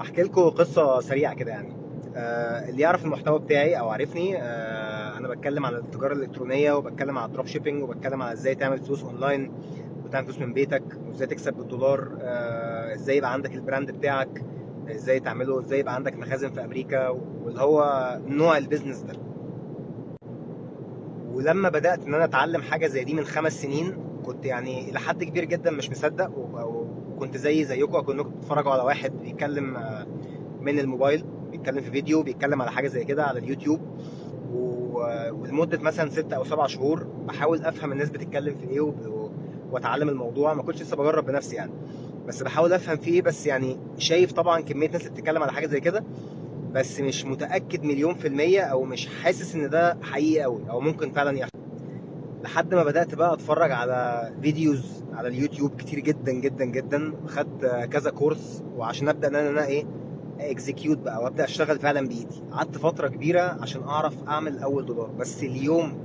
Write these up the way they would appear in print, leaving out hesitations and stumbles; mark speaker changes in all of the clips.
Speaker 1: احكي لكم قصه سريعه كده يعني. اللي يعرف المحتوى بتاعي او عارفني، انا بتكلم عن التجاره الالكترونيه، وبتكلم عن الدروب شيبينج، وبتكلم عن ازاي تعمل فلوس اونلاين وتعمل فلوس من بيتك، وازاي تكسب بالدولار، ازاي يبقى عندك البراند بتاعك، ازاي تعمله، ازاي يبقى عندك مخازن في امريكا، واللي هو نوع البيزنس ده. ولما بدات ان انا اتعلم حاجه زي دي من 5 سنين، كنت يعني الى حد كبير جدا مش مصدق، وكنت زيكم كنتوا بتتفرجوا على واحد بيتكلم من الموبايل، بيتكلم في فيديو، بيتكلم على حاجه زي كده على اليوتيوب. ولمده مثلا 6 او 7 شهور بحاول افهم الناس بتتكلم في ايه، واتعلم الموضوع. ما كنتش لسه بجرب بنفسي يعني، بس بحاول افهم فيه ايه. بس يعني شايف طبعا كميه ناس اللي بتتكلم على حاجه زي كده، بس مش متاكد مليون في الميه، او مش حاسس ان ده حقيقي قوي او ممكن فعلا يحصل. لحد ما بدات بقى اتفرج على فيديوز على اليوتيوب كتير جدا جدا جدا، خدت كذا كورس، وعشان ابدا ان انا ايه اكزيكيوت بقى وابدا اشتغل فعلا بايدي. قعدت فتره كبيره عشان اعرف اعمل اول دولار. بس اليوم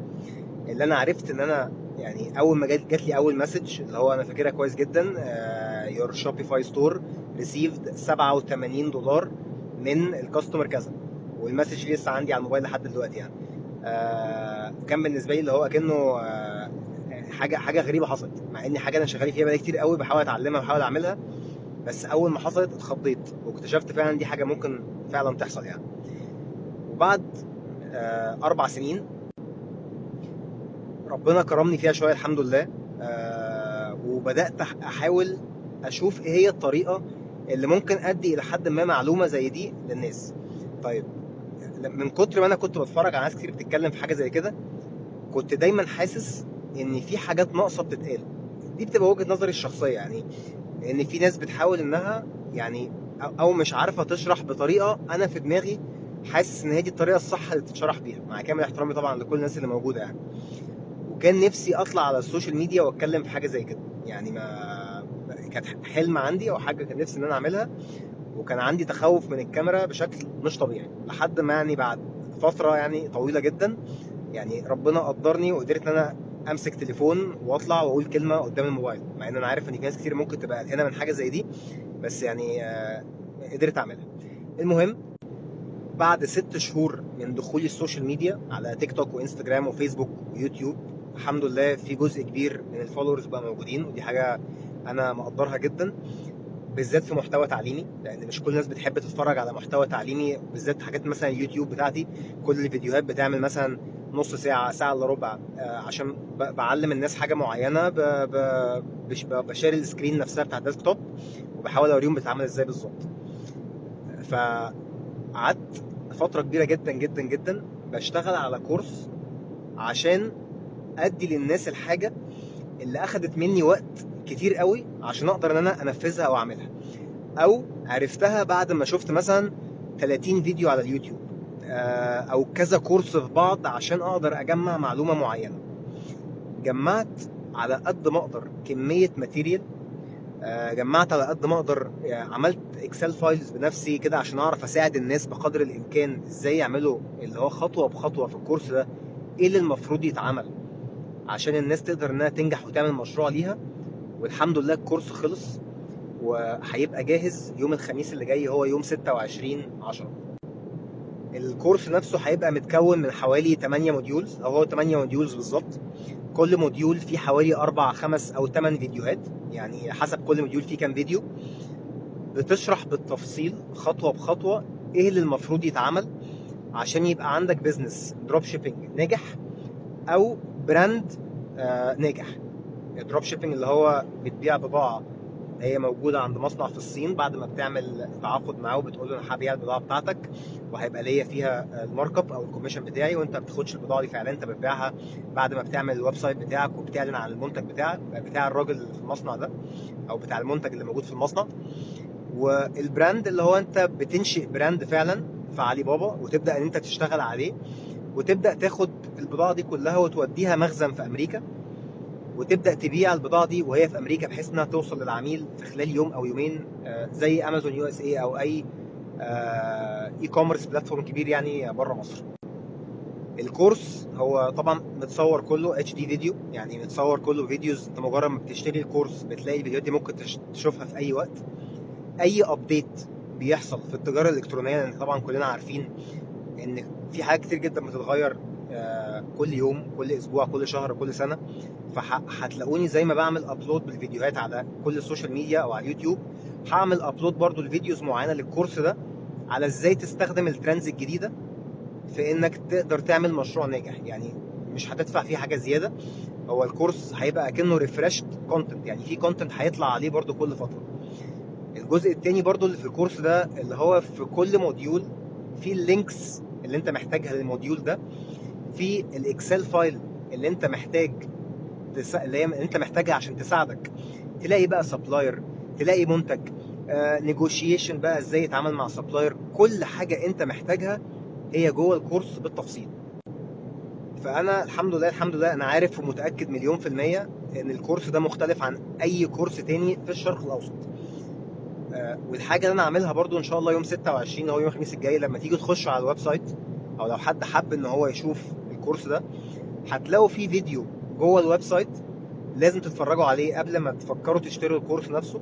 Speaker 1: اللي انا عرفت ان انا يعني اول ما جات لي اول مسج، اللي هو انا فاكرها كويس جدا: يور شوبيفاي ستور ريسيفد $87 من الكاستمر كذا. والمسج لسه عندي على الموبايل لحد دلوقتي يعني. كان بالنسبه لي اللي هو كانه حاجه غريبه حصلت، مع ان حاجه انا شغال فيها بقالي كتير قوي، بحاول اتعلمها وبحاول اعملها. بس اول ما حصلت اتخضيت، واكتشفت فعلا دي حاجه ممكن فعلا تحصل يعني. وبعد 4 سنين ربنا كرمني فيها شويه الحمد لله. وبدات احاول اشوف ايه هي الطريقه اللي ممكن ادي الى حد ما معلومه زي دي للناس. طيب، من كتر ما انا كنت بتفرج على ناس كتير بتتكلم في حاجه زي كده، كنت دايما حاسس ان في حاجات ناقصه بتتقال. دي بتبقى وجهه نظري الشخصيه يعني، ان في ناس بتحاول انها يعني او مش عارفه تشرح بطريقه انا في دماغي حاسس ان هي دي الطريقه الصح اللي تتشرح بيها، مع كامل احترامي طبعا لكل الناس اللي موجوده يعني. وكان نفسي اطلع على السوشيال ميديا واتكلم في حاجه زي كده يعني. ما كانت حلم عندي او حاجه كان نفسي ان انا اعملها. وكان عندي تخوف من الكاميرا بشكل مش طبيعي، لحد ما يعني بعد فتره يعني طويله جدا، يعني ربنا قدرني وقدرت ان انا امسك تليفون واطلع واقول كلمه قدام الموبايل، مع ان انا عارف ان في ناس كتير ممكن تبقى قلقانه من حاجه زي دي. بس يعني قدرت اعملها. المهم، بعد 6 شهور من دخولي السوشيال ميديا على تيك توك وانستجرام وفيسبوك ويوتيوب، الحمد لله في جزء كبير من الفولورز بقى موجودين، ودي حاجه انا مقدرها جدا، بالذات في محتوى تعليمي، لان مش كل الناس بتحب تتفرج على محتوى تعليمي، بالذات حاجات مثلا اليوتيوب بتاعتي. كل الفيديوهات بتعمل مثلا نص ساعه، ساعه الا ربع، عشان بعلم الناس حاجه معينه، بشير السكرين نفسها بتاع الديسكتوب، وبحاول اوريهم بتتعمل ازاي بالظبط. فقعدت فتره كبيره جدا جدا جدا بشتغل على كورس عشان ادي للناس الحاجه اللي اخدت مني وقت كتير قوي عشان اقدر ان انا انفذها او اعملها، او عرفتها بعد ما شفت مثلا 30 فيديو على اليوتيوب، او كذا كورس في بعض عشان اقدر اجمع معلومه معينه. جمعت على قد ما اقدر كميه ماتيريال، جمعت على قد ما اقدر، عملت اكسل فايلز بنفسي كده عشان اعرف اساعد الناس بقدر الامكان ازاي يعملوا اللي هو خطوه بخطوه في الكورس ده، ايه اللي المفروض يتعمل عشان الناس تقدر انها تنجح وتعمل مشروع ليها. والحمد لله الكورس خلص، وهيبقى جاهز يوم الخميس اللي جاي، هو يوم 26/10. الكورس نفسه هيبقى متكون من حوالي 8 موديولز، او هو 8 موديولز بالظبط. كل موديول فيه حوالي 4 5 أو 8 فيديوهات، يعني حسب كل موديول فيه كام فيديو، بتشرح بالتفصيل خطوة بخطوة ايه اللي المفروض يتعمل عشان يبقى عندك بيزنس دروب شيبينج ناجح، او براند ناجح. الدروب شيبينج اللي هو بتبيع بضاعة هي موجودة عند مصنع في الصين، بعد ما بتعمل تعاقد معاه وبتقول له انا هبيع البضاعة بتاعتك وهيبقى ليا فيها المارك اب او الكوميشن بتاعي، وانت ما بتاخدش البضاعة دي فعلا، انت بتبيعها بعد ما بتعمل الويب سايت بتاعك وبتعلن عن المنتج بتاعك بتاع الراجل في المصنع ده، او بتاع المنتج اللي موجود في المصنع. والبراند اللي هو انت بتنشئ براند فعلا في علي بابا، وتبدا ان انت تشتغل عليه، وتبدا تاخد البضاعه دي كلها وتوديها مخزن في امريكا، وتبدا تبيع البضاعه دي وهي في امريكا، بحيث انها توصل للعميل في خلال يوم او يومين، زي امازون يو اس اي او اي اي كوميرس بلاتفورم كبير يعني بره مصر. الكورس هو طبعا متصور كله اتش دي فيديو، يعني متصور كله فيديوز، انت مجرد ما بتشتري الكورس بتلاقي الفيديوهات دي ممكن تشوفها في اي وقت. اي ابديت بيحصل في التجاره الالكترونيه، لان طبعا كلنا عارفين ان في حاجات كتير جدا بتتغير كل يوم، كل اسبوع، كل شهر، كل سنه. فهتلاقوني زي ما بعمل ابلود بالفيديوهات على كل السوشيال ميديا او على اليوتيوب، هعمل ابلود برضو لفيديوز معينه للكورس ده على ازاي تستخدم الترندز الجديده في انك تقدر تعمل مشروع ناجح. يعني مش هتدفع فيه حاجه زياده، هو الكورس هيبقى كأنه ريفرشت كونتنت، يعني في كونتنت هيطلع عليه برضو كل فتره. الجزء التاني برضو اللي في الكورس ده، اللي هو في كل موديول في اللينكس اللي انت محتاجها للموديول ده، في الاكسل فايل اللي انت محتاج اللي هي انت محتاجها عشان تساعدك تلاقي بقى سبلاير، تلاقي منتج، نيجوشيشن بقى ازاي يتعامل مع سبلاير. كل حاجه انت محتاجها هي جوه الكورس بالتفصيل. فانا الحمد لله انا عارف ومتاكد مليون في الميه ان الكورس ده مختلف عن اي كورس تاني في الشرق الاوسط. والحاجه اللي انا عاملها برضو ان شاء الله يوم 26 اللي هو يوم الخميس الجاي، لما تيجوا تخشوا على الويب سايت او لو حد حب ان هو يشوف الكورس ده، هتلاقوا فيه فيديو جوه الويب سايت لازم تتفرجوا عليه قبل ما تفكروا تشتروا الكورس نفسه.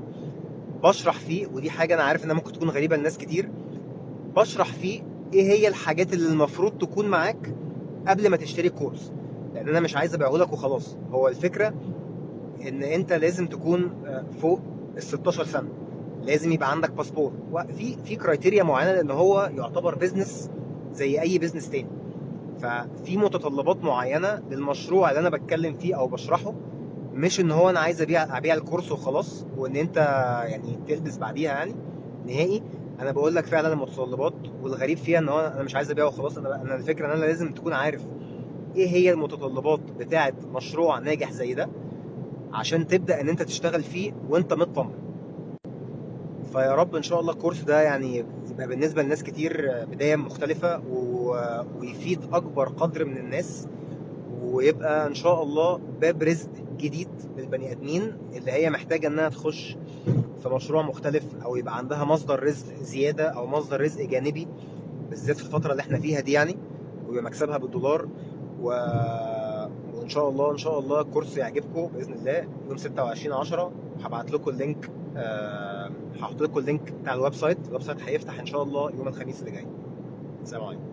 Speaker 1: بشرح فيه، ودي حاجه انا عارف انها ممكن تكون غريبه لناس كتير، بشرح فيه ايه هي الحاجات اللي المفروض تكون معاك قبل ما تشتري الكورس. لان انا مش عايز ابيعه لك وخلاص، هو الفكره ان انت لازم تكون فوق ال 16 سنه، لازم يبقى عندك باسبور، وفي كرايتيريا معينه لان هو يعتبر بيزنس زي اي بيزنس تاني. ففي متطلبات معينه للمشروع اللي انا بتكلم فيه او بشرحه، مش ان هو انا عايز ابيع الكورس وخلاص وان انت يعني تلبس بعديها يعني نهائي. انا بقول لك فعلا المتطلبات، والغريب فيها ان هو انا مش عايز ابيعه وخلاص. انا الفكره ان انا لازم تكون عارف ايه هي المتطلبات بتاعه مشروع ناجح زي ده عشان تبدا ان انت تشتغل فيه وانت مطمن. فيا رب ان شاء الله الكورس ده يعني يبقى بالنسبه لناس كتير بدايه مختلفه ويفيد اكبر قدر من الناس، ويبقى ان شاء الله باب رزق جديد للبني ادمين اللي هي محتاجه انها تخش في مشروع مختلف، او يبقى عندها مصدر رزق زياده او مصدر رزق جانبي، بالذات في الفتره اللي احنا فيها دي يعني، ويبقى مكسبها بالدولار. وان شاء الله ان شاء الله الكورس يعجبكم باذن الله يوم 26/10. هبعت لكم اللينك، هحط لكم اللينك بتاع الويب سايت. الويب سايت هيفتح ان شاء الله يوم الخميس اللي جاي. سلام عليكم.